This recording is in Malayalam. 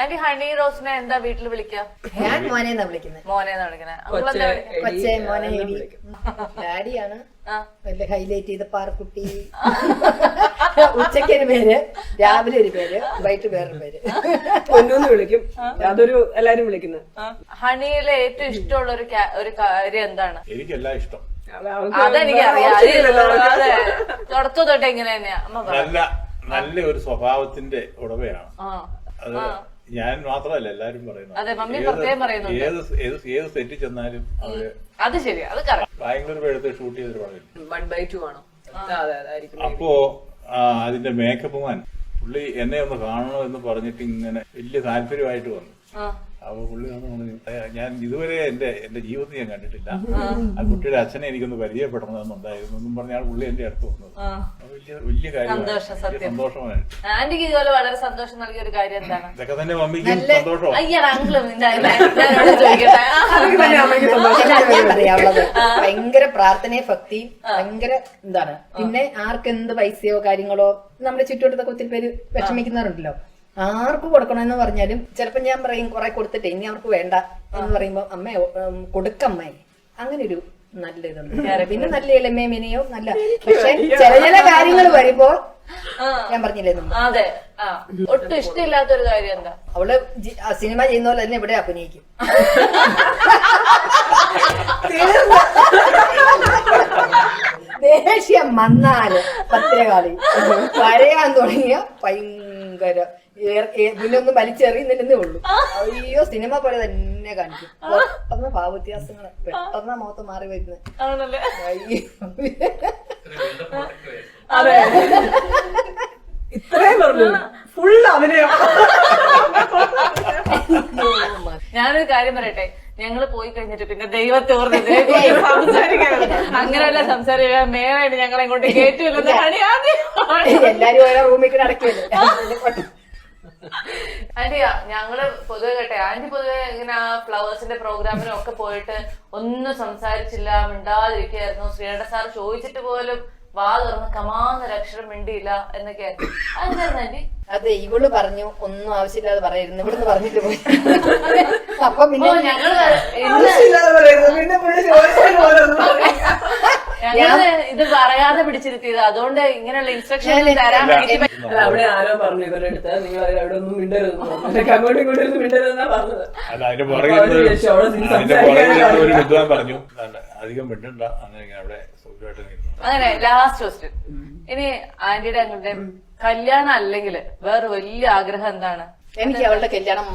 ആന്റി ഹണി റോസിനെ എന്താ വീട്ടിൽ വിളിക്കുക? ഞാൻ മോനെന്നാ വിളിക്കുന്നത്. മോനെന്നാ വിളിക്കണേ. കൊച്ചേ മോനെ ഡാഡിയാണ് വലിയ ഹൈലൈറ്റ് ചെയ്ത പാർക്കുട്ടി. ഉച്ചയ്ക്ക് ഒരു പേര്, രാവിലെ ഒരു പേര്, വൈകിട്ട് വേറൊരു പേര് പൊന്നൂന്ന് വിളിക്കും. അതൊരു എല്ലാരും വിളിക്കുന്നത്. ഹണിയിലെ ഏറ്റവും ഇഷ്ടമുള്ള ഒരു കാര്യം എന്താണ്? എനിക്കെല്ലാം ഇഷ്ടം. അതെനിക്കറിയാം. അതെ, തുടക്കം തൊട്ട് എങ്ങനെ തന്നെയാ അമ്മ നല്ല നല്ല ഒരു സ്വഭാവത്തിന്റെ ഉടമയാണ്. അത് ഞാൻ മാത്രമല്ല എല്ലാരും പറയുന്നത്. അതെ, മമ്മി പ്രത്യേകം പറയുന്നുണ്ട്. ഏത് സെറ്റിൽ ചെന്നാലും അവര് അത് ശരിയാ, അത് കറക്റ്റ്. ബാംഗ്ലൂർ എടുത്ത് ഷൂട്ട് ചെയ്തൊരു പടമില്ല, 1/2 ആണോ? അപ്പോ അതിന്റെ മേക്കപ്പ് മാൻ പുള്ളി എന്നെ ഒന്ന് കാണണോ എന്ന് പറഞ്ഞിട്ട് ഇങ്ങനെ വലിയ താല്പര്യമായിട്ട് വന്നു. അപ്പൊ പുള്ളി വന്ന് പറഞ്ഞു, ഞാൻ ഇതുവരെ എന്റെ ജീവിതത്തിൽ ഞാൻ കണ്ടിട്ടില്ല, ആ കുട്ടിയുടെ അച്ഛനെ എനിക്കൊന്ന് പരിചയപ്പെടണമെന്നുണ്ടായിരുന്നു എന്നും പറഞ്ഞാൽ പുള്ളി എന്റെ അടുത്ത് വന്നത്. വലിയ കാര്യമാണ്, സന്തോഷമാണ്. ആന്റിക്ക് ഇതുപോലെ വളരെ സന്തോഷം നൽകിയ ഒരു കാര്യം എന്താണ്? ഇതൊക്കെ തന്നെ മമ്മിക്കും സന്തോഷമാണ്. പറയാനുള്ളത് ഭയങ്കര പ്രാർത്ഥനയും ഭക്തിയും ഭയങ്കര എന്താണ്. പിന്നെ ആർക്കെന്ത് പൈസയോ കാര്യങ്ങളോ നമ്മുടെ ചുറ്റുവട്ടത്തൊക്കെ ഒത്തിരി പേര് വിഷമിക്കുന്നവരുണ്ടല്ലോ, ആർക്ക് കൊടുക്കണമെന്ന് പറഞ്ഞാലും ചിലപ്പോ ഞാൻ പറയും കുറെ കൊടുത്തിട്ടേ ഇനി അവർക്ക് വേണ്ട എന്ന് പറയുമ്പോ അമ്മ കൊടുക്കമ്മേ, അങ്ങനെ ഒരു നല്ല ഇതുണ്ട്. പിന്നെ നല്ല ഇളമേ മിനിയോ നല്ല. പക്ഷെ ചില കാര്യങ്ങൾ വരുമ്പോ ഞാൻ പറഞ്ഞില്ലേ അതെ, ഒട്ടും ഇഷ്ടമില്ലാത്തൊരു കാര്യം എന്താ? അവള് സിനിമ ചെയ്യുന്ന പോലെ തന്നെ ഇവിടെ അഭിനയിക്കും. ദേഷ്യം വന്നാല് പത്രകാളി കരയാൻ തുടങ്ങിയ ഭയങ്കര പിന്നെ ഒന്നും വലിച്ചെറിയുന്നില്ലെന്നേ ഉള്ളൂ. അയ്യോ സിനിമ പോലെ തന്നെ കാണിക്കും. പെട്ടെന്ന് ഭാവവ്യത്യാസങ്ങള് പെട്ടെന്ന് മുഖത്ത് മാറി വരുന്നത്. അതെ, ഇത്രയും പറഞ്ഞു ഫുൾ അഭിനയം. ഞാനൊരു കാര്യം പറയട്ടെ, ഞങ്ങള് പോയി കഴിഞ്ഞിട്ട് പിന്നെ ദൈവത്തെ ഓർമ്മ അങ്ങനെയല്ല സംസാരിക്കാൻ മേലായിട്ട് ഞങ്ങളെ ഇങ്ങോട്ട് കേട്ടില്ല. എല്ലാരും ഓരോ റൂമിൽ അടക്കിയല്ലേ. ആന്റിയാ, ഞങ്ങള് പൊതുവെ കേട്ടെ, ആന്റി പൊതുവെ ഇങ്ങനെ ഫ്ലവേഴ്സിന്റെ പ്രോഗ്രാമിനും ഒക്കെ പോയിട്ട് ഒന്നും സംസാരിച്ചില്ല, മിണ്ടാതിരിക്കുകയായിരുന്നു. ശ്രീയുടെ സാർ ചോദിച്ചിട്ട് പോലും വാ തുറന്ന് കമാന്നൊരക്ഷരം മിണ്ടിയില്ല എന്നൊക്കെയായിരുന്നു. അതെന്തായിരുന്നു ആന്റി? അതെ, ഇവള് പറഞ്ഞു ഒന്നും ആവശ്യമില്ലാതെ പറയായിരുന്നു, ഇവിടുന്ന് പറഞ്ഞിട്ട് പോയി. അപ്പൊ പിന്നെ ഞങ്ങള് ഇത് പറയാതെ പിടിച്ചിരുത്തിയത്, അതുകൊണ്ട് ഇങ്ങനെയുള്ള ഇൻസ്ട്രക്ഷൻ തരാൻ വേണ്ടി. അവിടെ ആരോ പറഞ്ഞു ഇവരുടെ അടുത്ത് നിങ്ങൾ അവിടെ ഒന്നും മിണ്ടരുതെന്ന് പറഞ്ഞു. അങ്ങോട്ടും ഇങ്ങോട്ടും മിണ്ടരുതെന്നാ പറഞ്ഞത്. ഒരു വിദ്വാൻ പറഞ്ഞു അധികം മിണ്ടണ്ട, അങ്ങനെ അവിടെ അങ്ങനെ. ലാസ്റ്റ് ക്വസ്റ്റ്യൻ, ഇനി ആന്റിയുടെ അങ്ങോട്ട് കല്യാണം അല്ലെങ്കിൽ വേറെ വലിയ ആഗ്രഹം എന്താണ്? എനിക്ക് അവളുടെ കല്യാണം